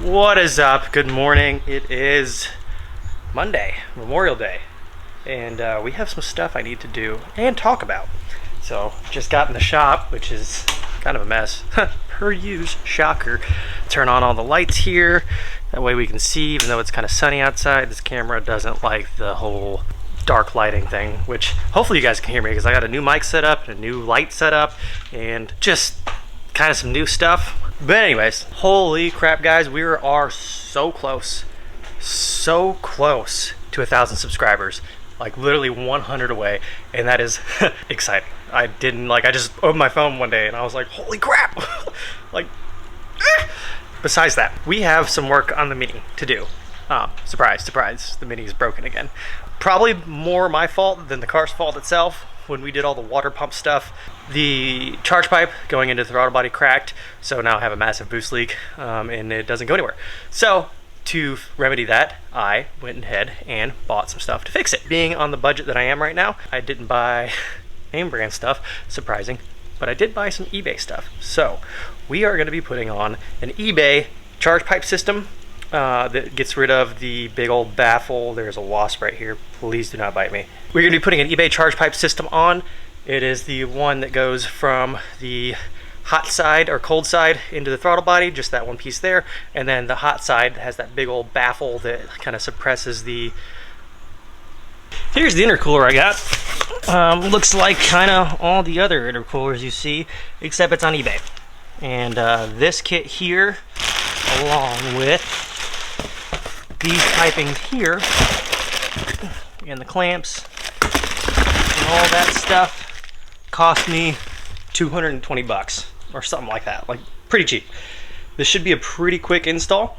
What is up? Good morning. It is Monday, Memorial Day, and we have some stuff I need to do and talk about. So just got in the shop, which is kind of a mess. Per use, shocker. Turn on all the lights here. That way we can see, even though it's kind of sunny outside. This camera doesn't like the whole dark lighting thing, which hopefully you guys can hear me because I got a new mic set up, and a new light set up, and just kind of some new stuff. But anyways, holy crap guys, we are so close to 1,000 subscribers, like literally 100 away, and that is exciting. I just opened my phone one day and I was like, holy crap. Besides that, we have some work on the Mini to do. Surprise, the Mini is broken again. Probably more my fault than the car's fault itself. When we did all the water pump stuff, the charge pipe going into the throttle body cracked, so now I have a massive boost leak, and it doesn't go anywhere. So to remedy that, I went ahead and bought some stuff to fix it. Being on the budget that I am right now, I didn't buy name brand stuff, surprising, but I did buy some eBay stuff. So we are going to be putting on an eBay charge pipe system that gets rid of the big old baffle. There's a wasp right here. Please do not bite me. We're going to be putting an eBay charge pipe system on. It is the one that goes from the hot side or cold side into the throttle body, just that one piece there, and then the hot side has that big old baffle that kind of suppresses the... Here's the intercooler I got. Looks like kind of all the other intercoolers you see, except it's on eBay. And this kit here, along with these pipings here, and the clamps, and all that stuff, cost me 220 bucks or something like that, like pretty cheap. This should be a pretty quick install.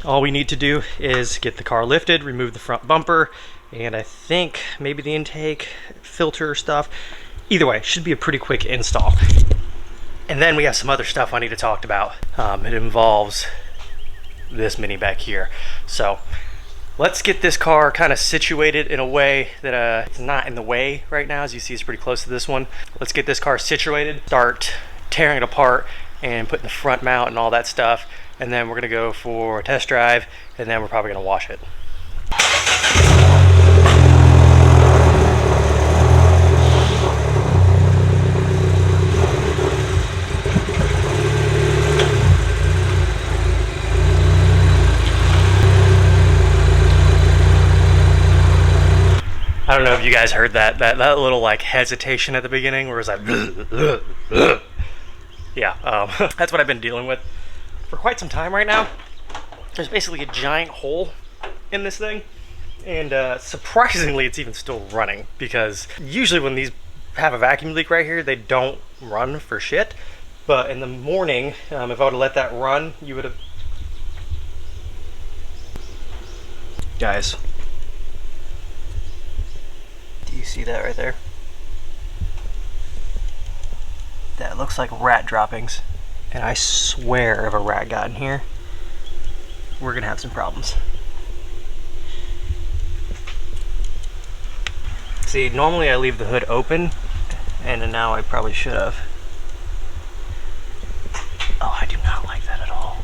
All we need to do is get the car lifted, remove the front bumper, and I think maybe the intake filter stuff. Either way, should be a pretty quick install. And then we have some other stuff I need to talk about. It involves this Mini back here. So let's get this car kind of situated in a way that it's not in the way right now. As you see, it's pretty close to this one. Let's get this car situated, start tearing it apart and putting the front mount and all that stuff, and then we're gonna go for a test drive, and then we're probably gonna wash it. I don't know if you guys heard that little like hesitation at the beginning where it was like yeah, that's what I've been dealing with for quite some time right now. There's basically a giant hole in this thing, and surprisingly it's even still running, because usually when these have a vacuum leak right here, they don't run for shit. But in the morning, if I would have let that run, you would have... Guys, do you see that right there? That looks like rat droppings. And I swear if a rat got in here, we're gonna have some problems. See, normally I leave the hood open, and now I probably should have. Oh, I do not like that at all.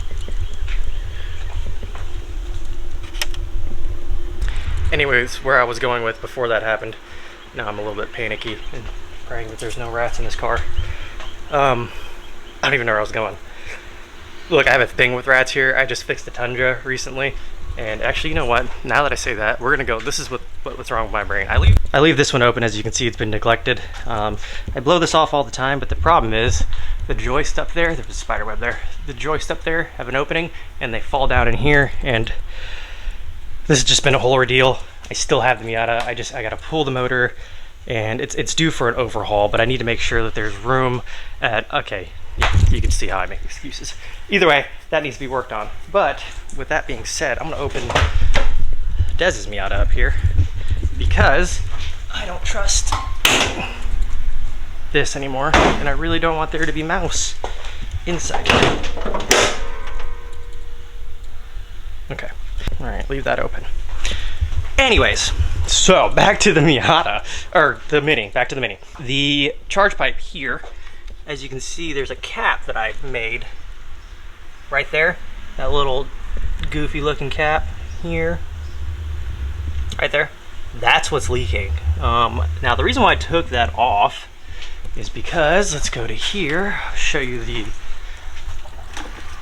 Anyways, where I was going with before that happened, now I'm a little bit panicky and praying that there's no rats in this car. I don't even know where I was going. Look, I have a thing with rats here. I just fixed the Tundra recently, and actually, you know what? Now that I say that, we're gonna go. This is what's wrong with my brain. I leave this one open. As you can see, it's been neglected. I blow this off all the time, but the problem is the joists up there. There's a spider web there. The joists up there have an opening, and they fall down in here, and this has just been a whole ordeal. I still have the Miata. I gotta pull the motor, and it's due for an overhaul, but I need to make sure that there's room at... Okay, yeah, you can see how I make excuses. Either way, that needs to be worked on. But with that being said, I'm gonna open Dez's Miata up here, because I don't trust this anymore, and I really don't want there to be mouse inside here. Okay, all right, leave that open. Anyways, so back to the Miata, or the Mini, back to the Mini. The charge pipe here, as you can see, there's a cap that I made right there. That little goofy looking cap here, right there. That's what's leaking. Now the reason why I took that off is because, let's go to here, I'll show you the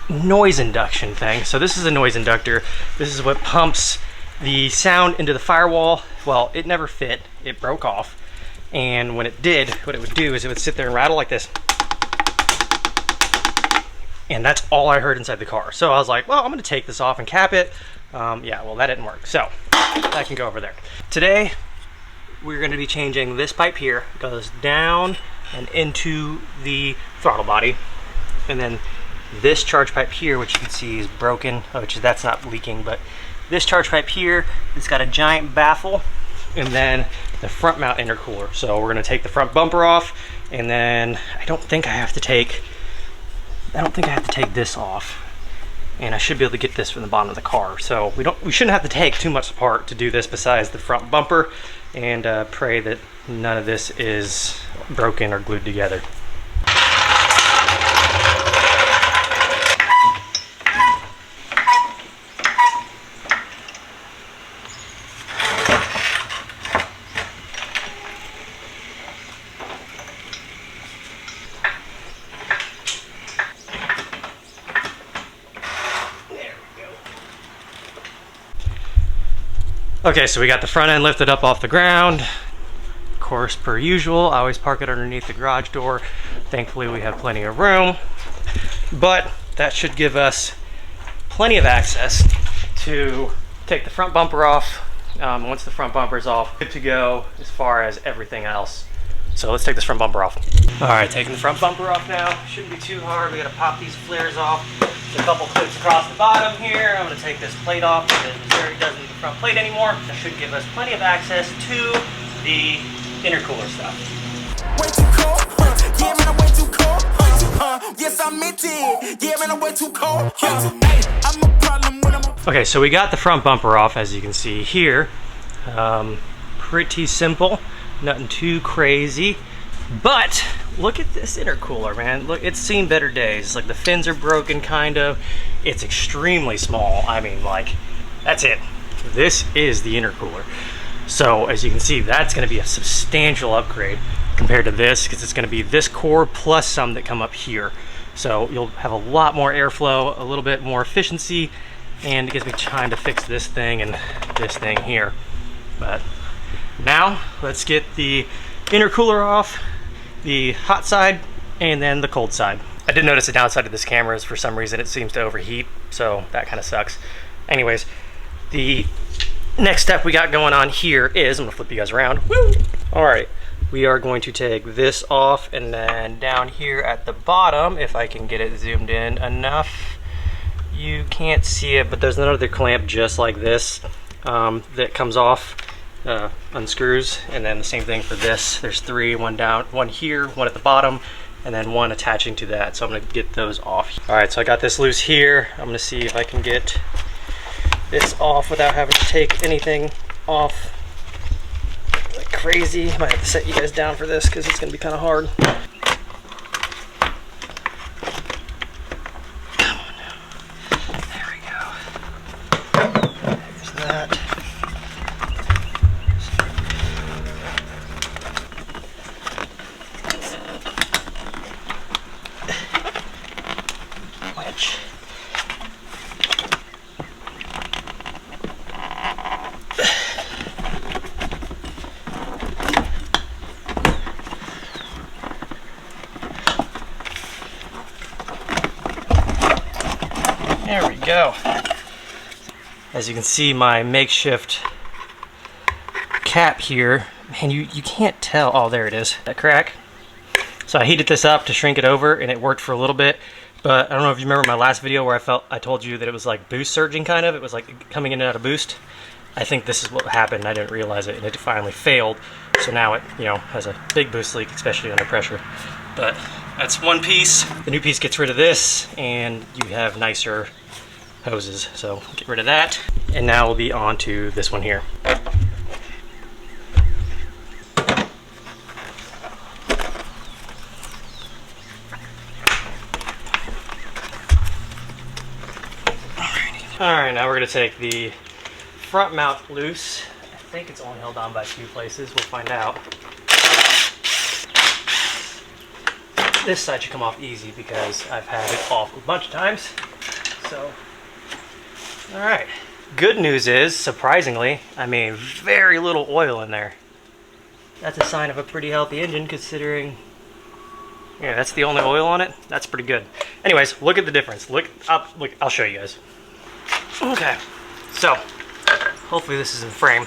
noise induction thing. So this is a noise inductor. This is what pumps the sound into the firewall. Well, it never fit, it broke off. And when it did, what it would do is it would sit there and rattle like this. And that's all I heard inside the car. So I was like, well, I'm gonna take this off and cap it. Yeah, well, that didn't work. So that can go over there. Today, we're gonna be changing this pipe here. It goes down and into the throttle body. And then this charge pipe here, which you can see is broken, that's not leaking, but this charge pipe here, it's got a giant baffle, and then the front mount intercooler. So we're gonna take the front bumper off, and then I don't think I have to take this off, and I should be able to get this from the bottom of the car. So we shouldn't have to take too much apart to do this besides the front bumper, and pray that none of this is broken or glued together. Okay, so we got the front end lifted up off the ground. Of course, per usual, I always park it underneath the garage door. Thankfully, we have plenty of room, but that should give us plenty of access to take the front bumper off. Once the front bumper is off, good to go as far as everything else. So let's take this front bumper off. All right, taking the front bumper off now. Shouldn't be too hard. We gotta pop these flares off. There's a couple clips across the bottom here. I'm gonna take this plate off because Missouri doesn't need the front plate anymore. That should give us plenty of access to the intercooler stuff. Way too cold, yeah man, I'm way too cold, yes I meant it, yeah man, I'm way too cold, I'm a problem when I'm Okay, so we got the front bumper off, as you can see here. Pretty simple, nothing too crazy, but look at this intercooler, man. Look, it's seen better days. Like, the fins are broken, kind of. It's extremely small. I mean, like, that's it. This is the intercooler. So as you can see, that's going to be a substantial upgrade compared to this, because it's going to be this core plus some that come up here. So you'll have a lot more airflow, a little bit more efficiency, and it gives me time to fix this thing and this thing here. But now let's get the intercooler off, the hot side, and then the cold side. I did notice the downside of this camera is for some reason it seems to overheat, so that kind of sucks. Anyways, the next step we got going on here is, I'm gonna flip you guys around. Woo! All right, we are going to take this off, and then down here at the bottom, if I can get it zoomed in enough, you can't see it, but there's another clamp just like this that comes off, unscrews, and then the same thing for this. There's three, one down, one here, one at the bottom, and then one attaching to that. So I'm gonna get those off. All right, so I got this loose here. I'm gonna see if I can get this off without having to take anything off like crazy. Might have to set you guys down for this because it's gonna be kind of hard. Come on now. There we go. There's that. Winch. There we go. As you can see, my makeshift cap here, man, you can't tell. Oh, there it is, that crack. So I heated this up to shrink it over, and it worked for a little bit. But I don't know if you remember my last video where I told you that it was like boost surging, kind of. It was like coming in and out of boost. I think this is what happened. I didn't realize it, and it finally failed. So now it, has a big boost leak, especially under pressure. But that's one piece. The new piece gets rid of this, and you have nicer hoses. So get rid of that. And now we'll be on to this one here. Alrighty. Alright, now we're going to take the front mount loose. I think it's only held on by 2 places. We'll find out. This side should come off easy because I've had it off a bunch of times. So, alright. Good news is, surprisingly, I mean, very little oil in there. That's a sign of a pretty healthy engine considering, yeah, that's the only oil on it. That's pretty good. Anyways, look at the difference. Look up, look, I'll show you guys. Okay, so hopefully this is in frame.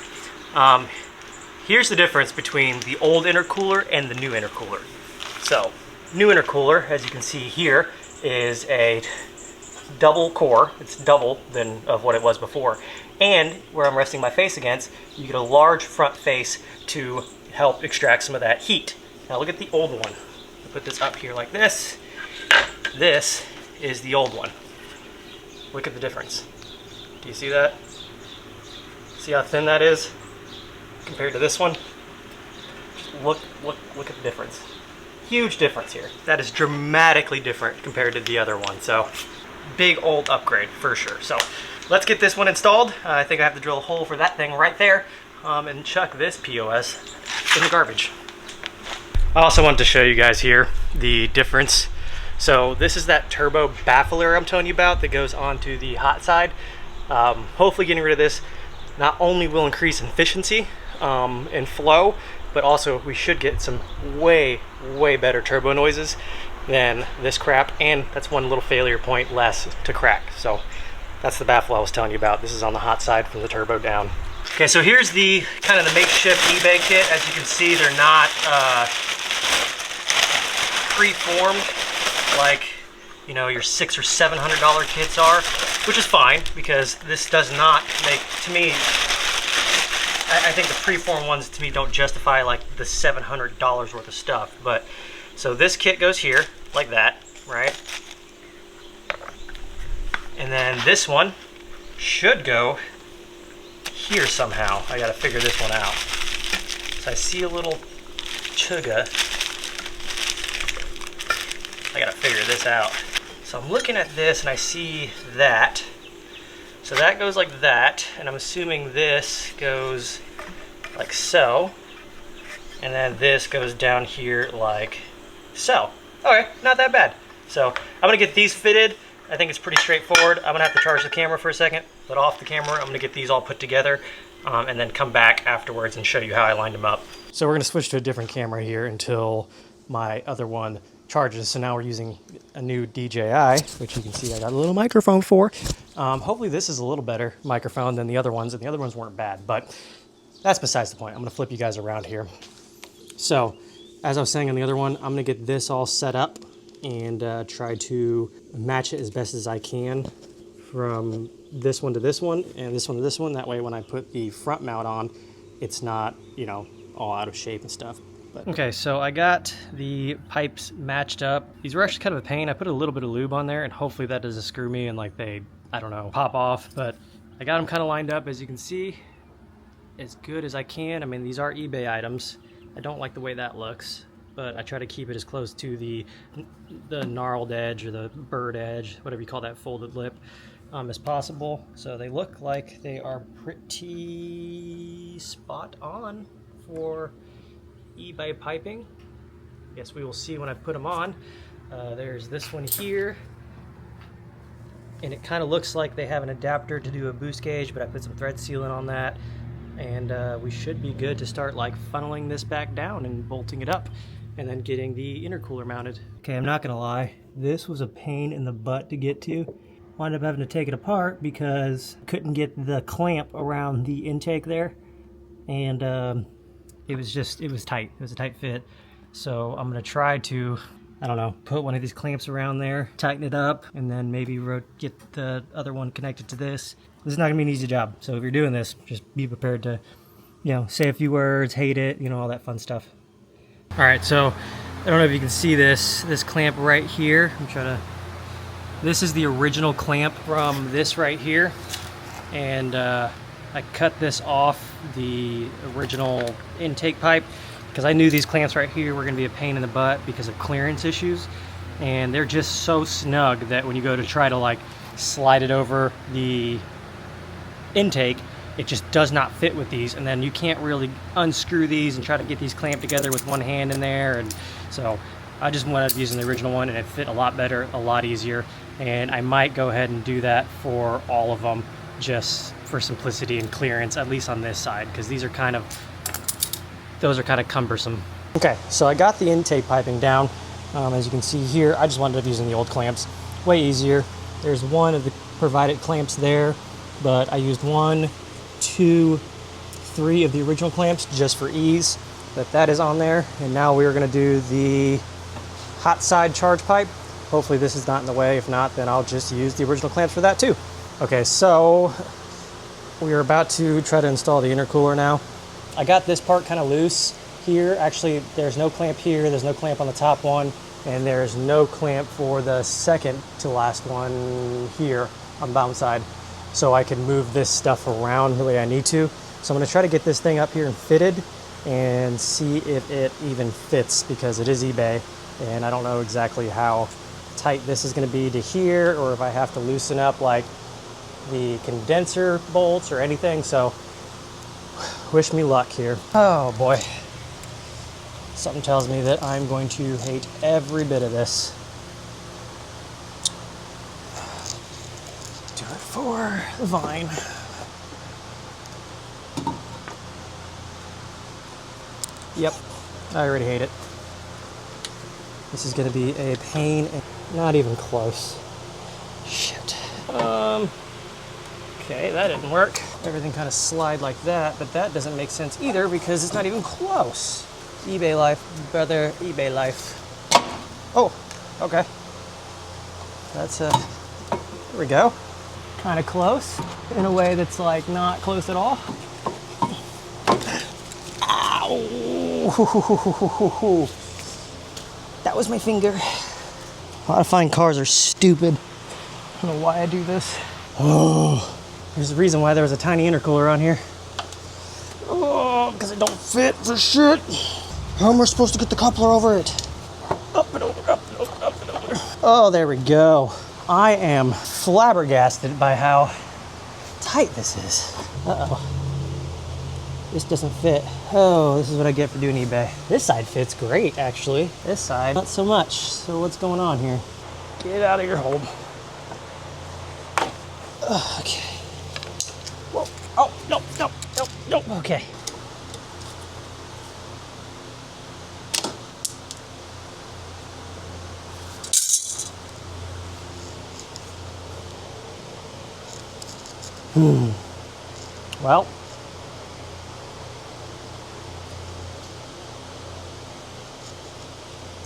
Here's the difference between the old intercooler and the new intercooler. So, new intercooler, as you can see here, is a double core. It's double than of what it was before. And where I'm resting my face against, you get a large front face to help extract some of that heat. Now look at the old one. I put this up here like this. This is the old one. Look at the difference. Do you see that? See how thin that is compared to this one? Just look at the difference. Huge difference here. That is dramatically different compared to the other one. So, big old upgrade for sure. So, let's get this one installed. I think I have to drill a hole for that thing right there and chuck this POS in the garbage. I also wanted to show you guys here the difference. So, this is that turbo baffler I'm telling you about that goes onto the hot side. Hopefully getting rid of this not only will increase efficiency and flow, but also we should get some way better turbo noises than this crap, and that's one little failure point less to crack. So that's the baffle I was telling you about. This is on the hot side from the turbo down. Okay, so here's the kind of the makeshift eBay kit. As you can see, they're not pre-formed like, you know, your $600 or $700 kits are, which is fine because this does not make, to me, I think the preform ones to me don't justify like the $700 worth of stuff. But so this kit goes here like that, right? And then this one should go here somehow. I gotta figure this one out. So I see a little chugga. I gotta figure this out. So I'm looking at this and I see that. So that goes like that, and I'm assuming this goes like so. And then this goes down here like so. Okay, not that bad. So I'm gonna get these fitted. I think it's pretty straightforward. I'm gonna have to charge the camera for a second, but off the camera, I'm gonna get these all put together and then come back afterwards and show you how I lined them up. So we're gonna switch to a different camera here until my other one charges. So now we're using a new DJI, which you can see I got a little microphone for. Hopefully this is a little better microphone than the other ones, and the other ones weren't bad, but that's besides the point. I'm gonna flip you guys around here. So, as I was saying on the other one, I'm gonna get this all set up and try to match it as best as I can from this one to this one and this one to this one. That way when I put the front mount on, it's not, you know, all out of shape and stuff. But. Okay, so I got the pipes matched up. These were actually kind of a pain. I put a little bit of lube on there and hopefully that doesn't screw me and like they, I don't know, pop off. But I got them kind of lined up, as you can see, as good as I can. I mean, these are eBay items. I don't like the way that looks, but I try to keep it as close to the gnarled edge or the bird edge, whatever you call that folded lip, as possible. So they look like they are pretty spot on for eBay piping. Guess we will see when I put them on. There's this one here, and it kind of looks like they have an adapter to do a boost gauge, but I put some thread sealant on that, and we should be good to start like funneling this back down and bolting it up and then getting the intercooler mounted. Okay, I'm not gonna lie, this was a pain in the butt to get to. Wound up having to take it apart because I couldn't get the clamp around the intake there, and it was tight. It was a tight fit. So I'm gonna try to, I don't know, put one of these clamps around there, tighten it up, and then maybe get the other one connected to this. This is not gonna be an easy job. So if you're doing this, just be prepared to, you know, say a few words, hate it, you know, all that fun stuff. All right, so I don't know if you can see this clamp right here. I'm trying to, this is the original clamp from this right here. And I cut this off the original intake pipe because I knew these clamps right here were going to be a pain in the butt because of clearance issues, and they're just so snug that when you go to try to like slide it over the intake, it just does not fit with these, and then you can't really unscrew these and try to get these clamped together with one hand in there. And so I just wanted using the original one, and it fit a lot better, a lot easier, and I might go ahead and do that for all of them just for simplicity and clearance, at least on this side, because these are kind of, those are kind of cumbersome. Okay, so I got the intake piping down. As you can see here, I just wound up using the old clamps. Way easier. There's one of the provided clamps there, but I used 1, 2, 3 of the original clamps just for ease. But that is on there, and now we're going to do the hot side charge pipe. Hopefully this is not in the way. If not, then I'll just use the original clamps for that too. Okay, so we are about to try to install the intercooler now. I got this part kind of loose here. Actually, there's no clamp here, there's no clamp on the top one, and there's no clamp for the second to last one here on the bottom side. So I can move this stuff around the way I need to. So I'm going to try to get this thing up here and fitted and see if it even fits, because it is eBay and I don't know exactly how tight this is going to be to here, or if I have to loosen up like the condenser bolts or anything. So wish me luck here. Oh boy, something tells me that I'm going to hate every bit of this. Do it for the vine. Yep, I already hate it. This is going to be a pain, and not even close. Shit. Okay, that didn't work. Everything kind of slide like that, but that doesn't make sense either because it's not even close. eBay life, brother, eBay life. Oh, okay. That's there we go. Kind of close in a way that's like not close at all. Ow! That was my finger. Modifying cars are stupid. I don't know why I do this. Oh, there's a reason why there was a tiny intercooler on here. Oh, because it don't fit for shit. How am I supposed to get the coupler over it? Up and over, up and over, up and over. Oh, there we go. I am flabbergasted by how tight this is. Uh-oh. This doesn't fit. Oh, this is what I get for doing eBay. This side fits great, actually. This side, not so much. So what's going on here? Get out of your hole. Okay. Whoa. Oh, no, no, no, no. Okay. Well.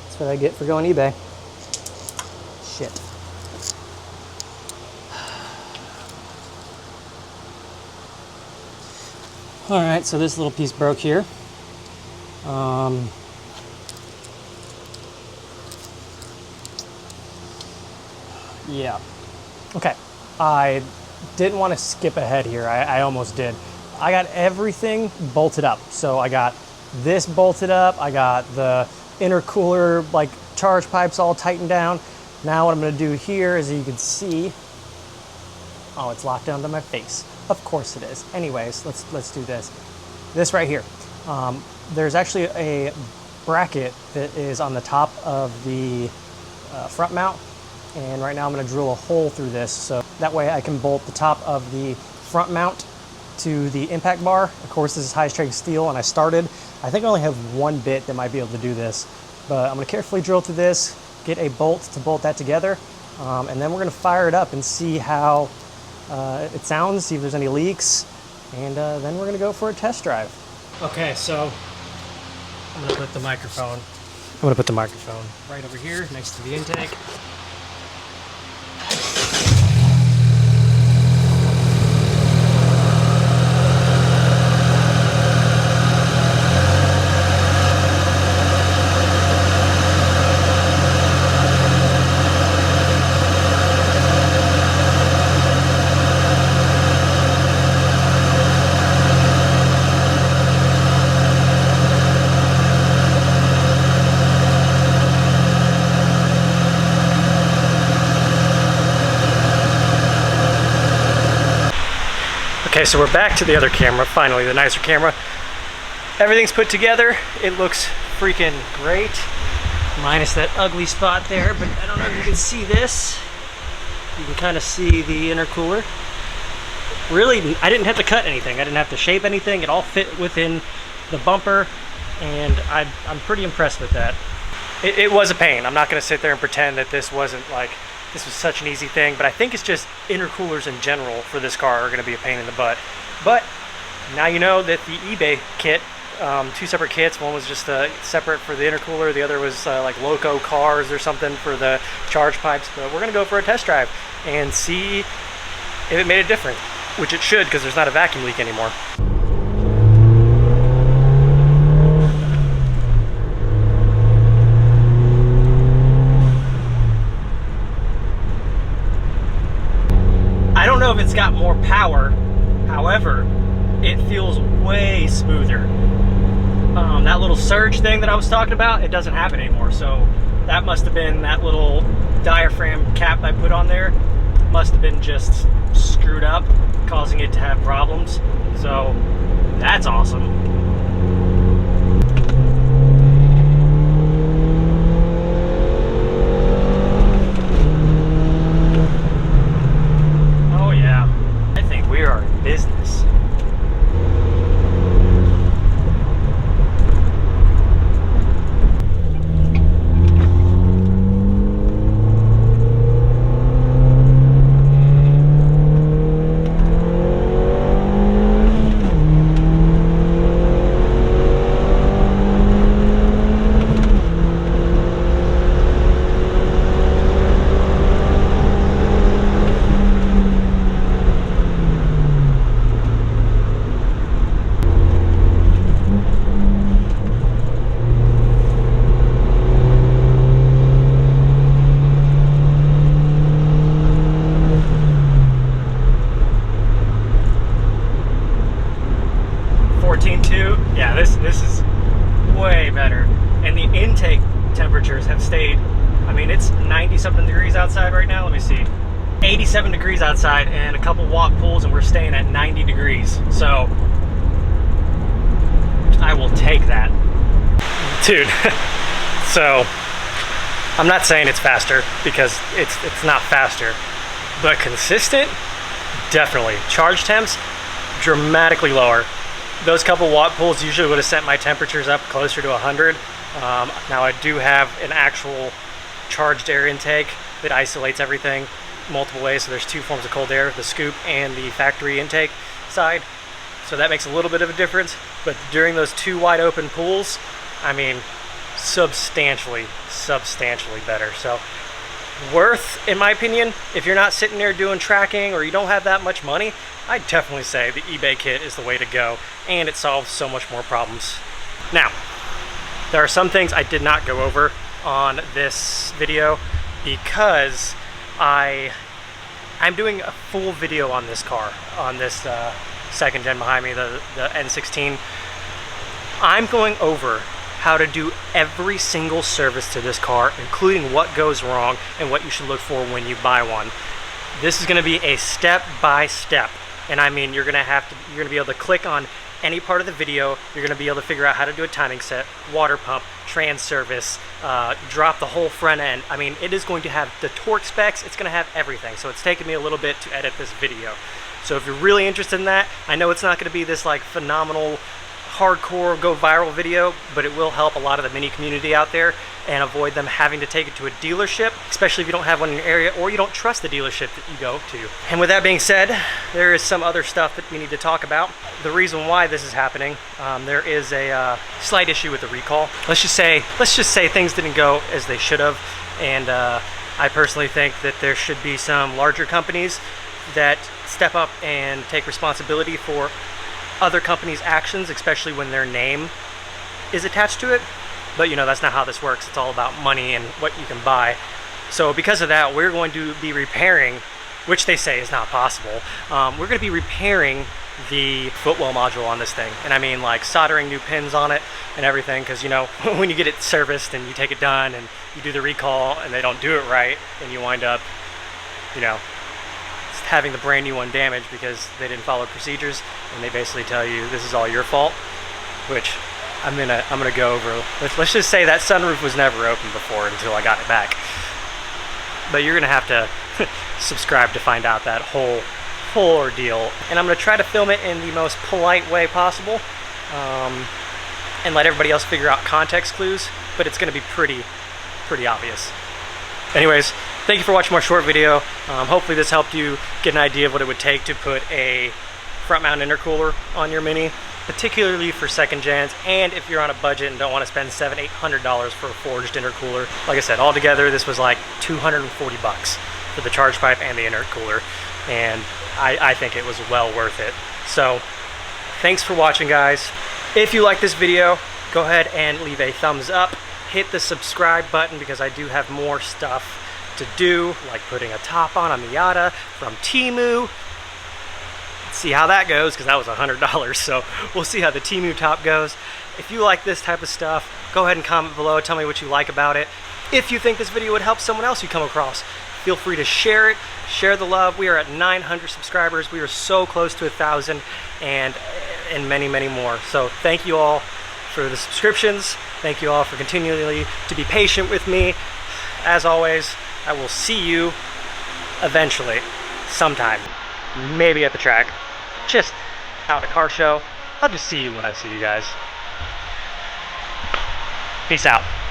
That's what I get for going eBay. Shit. All right, so this little piece broke here. Yeah. Okay. I didn't want to skip ahead here. I almost did. I got everything bolted up. So I got this bolted up. I got the intercooler like charge pipes all tightened down. Now what I'm going to do here, as you can see, oh, it's locked down to my face. Of course it is. Anyways, let's do this. This right here. There's actually a bracket that is on the top of the front mount, and right now I'm going to drill a hole through this, so that way I can bolt the top of the front mount to the impact bar. Of course, this is high strength steel, and I think I only have one bit that might be able to do this, but I'm going to carefully drill through this, get a bolt to bolt that together, and then we're going to fire it up and see how it sounds, see if there's any leaks, and then we're going to go for a test drive. Okay, so I'm going to put the microphone right over here next to the intake. Okay, so we're back to the other camera, finally, the nicer camera. Everything's put together. It looks freaking great. Minus that ugly spot there, but I don't know if you can see this. You can kind of see the intercooler. Really, I didn't have to cut anything. I didn't have to shape anything. It all fit within the bumper, and I'm pretty impressed with that. It was a pain. I'm not going to sit there and pretend that this wasn't like, this was such an easy thing, but I think it's just intercoolers in general for this car are going to be a pain in the butt. But now you know that the eBay kit, two separate kits. One was just separate for the intercooler. The other was like Loco Cars or something for the charge pipes. But we're going to go for a test drive and see if it made a difference, which it should because there's not a vacuum leak anymore. I don't know if it's got more power, however, it feels way smoother. That little surge thing that I was talking about, it doesn't happen anymore. So that must have been that little diaphragm cap I put on there. Must have been just screwed up, causing it to have problems. So that's awesome. Oh yeah, I think we are in business. Yeah, this is way better, and the intake temperatures have stayed. I mean, it's 90 something degrees outside right now. Let me see, 87 degrees outside and a couple watt pulls, and we're staying at 90 degrees. So I will take that, dude. So I'm not saying it's faster because it's not faster, but consistent, definitely. Charge temps dramatically lower. Those couple watt pulls usually would have sent my temperatures up closer to 100. Now I do have an actual charged air intake that isolates everything multiple ways. So there's two forms of cold air, the scoop and the factory intake side. So that makes a little bit of a difference. But during those two wide open pulls, I mean, substantially better. So worth, in my opinion, if you're not sitting there doing tracking or you don't have that much money, I'd definitely say the eBay kit is the way to go, and it solves so much more problems. Now, there are some things I did not go over on this video because I'm doing a full video on this car, on this second gen behind me, the N16. I'm going over how to do every single service to this car, including what goes wrong and what you should look for when you buy one. This is going to be a step-by-step, and I mean, you're going to be able to click on any part of the video. You're going to be able to figure out how to do a timing set, water pump, trans service, drop the whole front end. I mean, it is going to have the torque specs. It's going to have everything. So it's taken me a little bit to edit this video. So if you're really interested in that, I know it's not going to be this like phenomenal hardcore go viral video, but it will help a lot of the Mini community out there and avoid them having to take it to a dealership, especially if you don't have one in your area or you don't trust the dealership that you go to. And with that being said, there is some other stuff that we need to talk about. The reason why this is happening, there is a slight issue with the recall. Let's just say things didn't go as they should have, and I personally think that there should be some larger companies that step up and take responsibility for other companies' actions, especially when their name is attached to it. But you know, that's not how this works. It's all about money and what you can buy. So because of that, we're going to be repairing, which they say is not possible. We're going to be repairing the footwell module on this thing. And I mean, like soldering new pins on it and everything, because you know, when you get it serviced and you take it done and you do the recall and they don't do it right, and you wind up, you know, having the brand new one damaged because they didn't follow procedures, and they basically tell you this is all your fault, which I'm gonna go over. Let's just say that sunroof was never open before until I got it back. But you're gonna have to subscribe to find out that whole ordeal, and I'm gonna try to film it in the most polite way possible, and let everybody else figure out context clues, but it's gonna be pretty obvious. Anyways, thank you for watching my short video. Hopefully this helped you get an idea of what it would take to put a front mount intercooler on your Mini, particularly for second gens, and if you're on a budget and don't want to spend $700-800 for a forged intercooler. Like I said, altogether this was like $240 for the charge pipe and the intercooler, and I think it was well worth it. So thanks for watching, guys. If you like this video, go ahead and leave a thumbs up. Hit the subscribe button because I do have more stuff to do, like putting a top on a Miata from Temu. Let's see how that goes, because that was $100, so we'll see how the Temu top goes. If you like this type of stuff, go ahead and comment below. Tell me what you like about it. If you think this video would help someone else you come across, feel free to share it. Share the love. We are at 900 subscribers. We are so close to 1,000, and many more. So thank you all for the subscriptions. Thank you all for continually to be patient with me. As always, I will see you eventually, sometime, maybe at the track, just out at a car show. I'll just see you when I see you guys. Peace out.